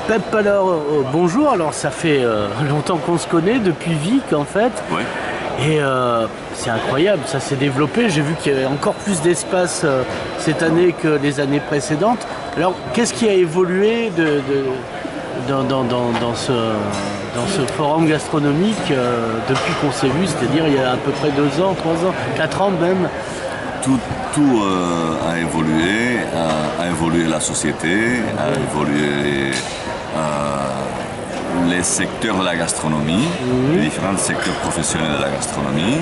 Pep, alors bonjour, alors ça fait longtemps qu'on se connaît, depuis Vic en fait. Ouais. Et c'est incroyable, ça s'est développé. J'ai vu qu'il y avait encore plus d'espace cette année que les années précédentes. Alors qu'est-ce qui a évolué dans ce forum gastronomique depuis qu'on s'est vu, c'est-à-dire il y a à peu près 2 ans, 3 ans, 4 ans même? Tout a évolué la société, a évolué les secteurs de la gastronomie, les différents secteurs professionnels de la gastronomie.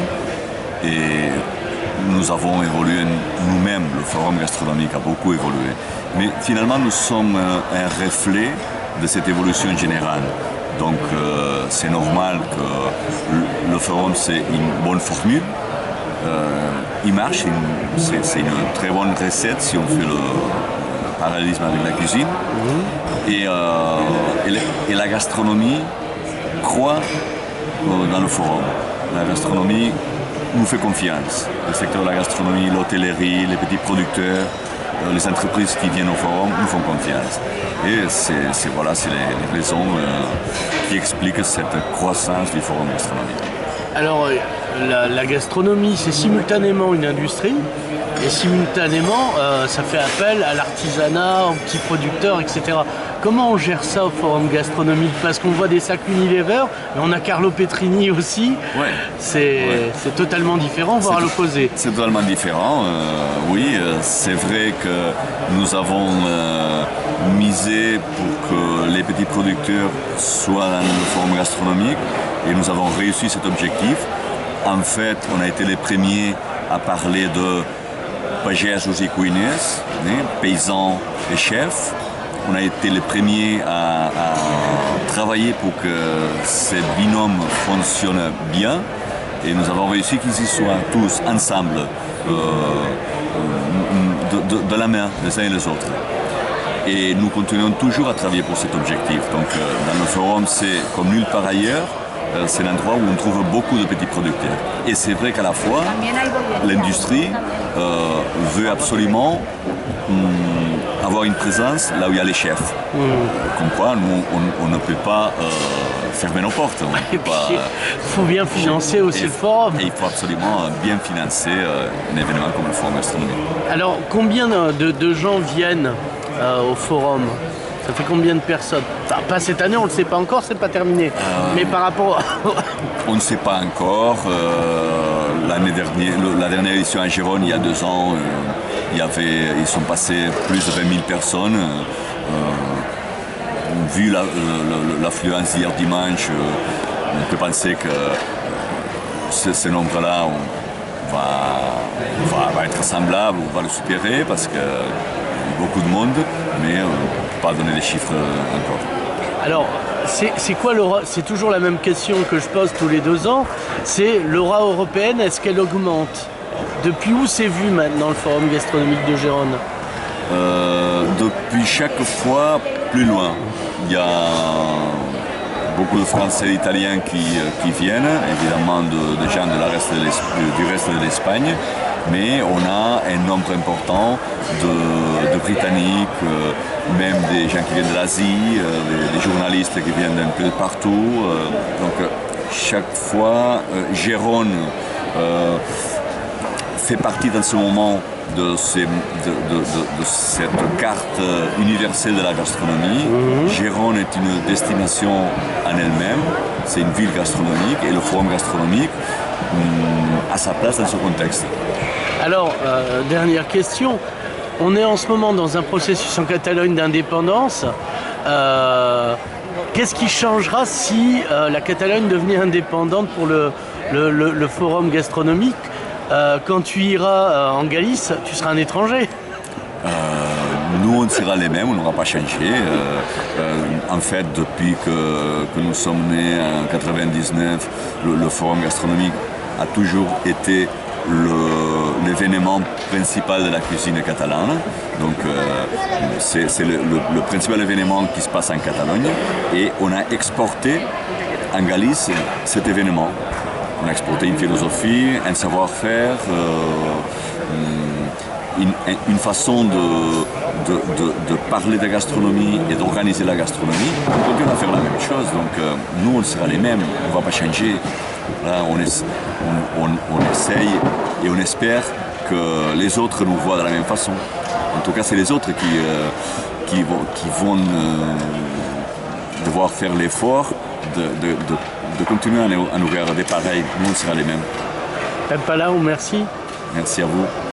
Et nous avons évolué nous-mêmes, le forum gastronomique a beaucoup évolué. Mais finalement, nous sommes un reflet de cette évolution générale. Donc c'est normal que le forum, c'est une bonne formule. Il marche, c'est une très bonne recette si on fait le parallélisme avec la cuisine. Et la gastronomie croit dans le forum. La gastronomie nous fait confiance. Le secteur de la gastronomie, l'hôtellerie, les petits producteurs, les entreprises qui viennent au forum nous font confiance. Et c'est les raisons qui expliquent cette croissance du forum gastronomique. Alors, la gastronomie, c'est simultanément une industrie et simultanément, ça fait appel à l'artisanat, aux petits producteurs, etc. Comment on gère ça au forum gastronomique? Parce qu'on voit des sacs Unilever, mais on a Carlo Petrini aussi. Ouais. C'est totalement différent, voire à l'opposé. C'est totalement différent. Oui, c'est vrai que nous avons misé pour que les petits producteurs soient dans le forum gastronomique et nous avons réussi cet objectif. En fait, on a été les premiers à parler de pagesos et cuisines, paysans et chefs. On a été les premiers à travailler pour que ces binômes fonctionnent bien. Et nous avons réussi qu'ils y soient tous ensemble, de la main, les uns et les autres. Et nous continuons toujours à travailler pour cet objectif. Donc dans le forum, c'est comme nulle part ailleurs. C'est l'endroit où on trouve beaucoup de petits producteurs. Et c'est vrai qu'à la fois, l'industrie veut absolument avoir une présence là où il y a les chefs. Comme quoi, nous, on ne peut pas fermer nos portes. Il faut bien financer aussi le forum. Et il faut absolument bien financer un événement comme le forum gastronomique. Alors, combien de gens viennent au forum? Ça fait combien de personnes? Enfin, pas cette année, on ne le sait pas encore, c'est pas terminé. Mais par rapport on ne sait pas encore. La dernière édition à Gérone, il y a 2 ans, ils sont passés plus de 20 000 personnes. Vu l'affluence d'hier dimanche, on peut penser que ce nombre-là va être semblable, on va le supérer parce que beaucoup de monde, mais on ne peut pas donner les chiffres encore. Alors, c'est quoi l'aura? C'est toujours la même question que je pose tous les 2 ans. C'est l'aura européenne, est-ce qu'elle augmente? Depuis où c'est vu maintenant le forum gastronomique de Gérone? Depuis chaque fois, plus loin. Il y a beaucoup de Français et Italiens qui viennent, évidemment de gens du reste de l'Espagne. Mais on a un nombre important de Britanniques, même des gens qui viennent de l'Asie, des journalistes qui viennent d'un peu partout. Donc chaque fois, Gérone fait partie dans ce moment de cette carte universelle de la gastronomie. Gérone est une destination en elle-même, c'est une ville gastronomique et le forum gastronomique a sa place dans ce contexte. Alors, dernière question. On est en ce moment dans un processus en Catalogne d'indépendance. Qu'est-ce qui changera si la Catalogne devenait indépendante pour le forum gastronomique? Quand tu iras en Galice, tu seras un étranger. Nous, on sera les mêmes, on n'aura pas changé. En fait, depuis que nous sommes nés en 1999, le forum gastronomique a toujours été l'événement principal de la cuisine catalane. Donc c'est le principal événement qui se passe en Catalogne et on a exporté en Galice cet événement. On a exporté une philosophie, un savoir-faire, une façon de parler de gastronomie et d'organiser la gastronomie, on continue à faire la même chose. Donc nous, on sera les mêmes, on ne va pas changer. Là, on essaye et on espère que les autres nous voient de la même façon. En tout cas, c'est les autres qui vont devoir faire l'effort de continuer à nous regarder pareil. Nous, on sera les mêmes. Pep Palau, merci. Merci à vous.